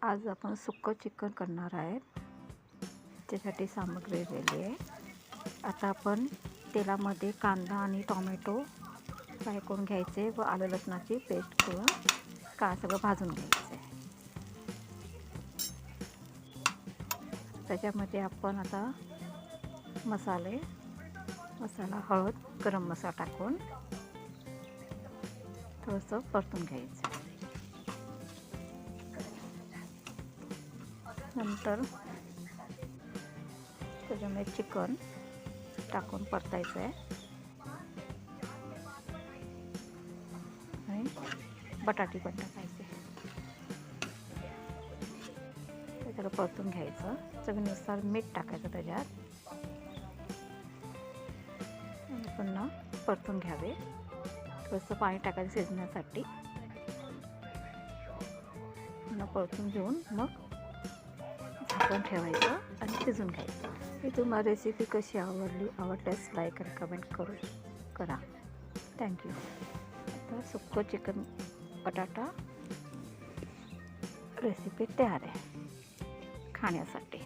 आज आपण सुक्कं चिकन करणार आहे. त्यासाठी सामग्री दिली आहे. आता आपण तेलामध्ये कांदा आणि टोमॅटो फ्राय करून घ्यायचे व आलं लसणाची पेस्ट करून सगळं भाजून घ्यायचं आहे. त्याच्यामध्ये आपण आता मसाला हळद गरम मसाला टाकून थोडंसं परतून घ्यायचं. नंतर त्याच्यामध्ये चिकन टाकून परतायचं आहे आणि बटाटे पण टाकायचे. त्याला परतून घ्यायचं. चवीनुसार मीठ टाकायचं त्याच्यात आणि पुन्हा परतून घ्यावे. थोडंसं पाणी टाकायचं शिजण्यासाठी. पुन्हा परतून घेऊन मग झाकून ठेवायचं आणि शिजून घ्यायचं. ही तुम्हाला रेसिपी कशी आवडल्यास लाईक आणि कमेंट करा. थँक्यू. आता सुक्कं चिकन बटाटा रेसिपी तयार आहे खाण्यासाठी.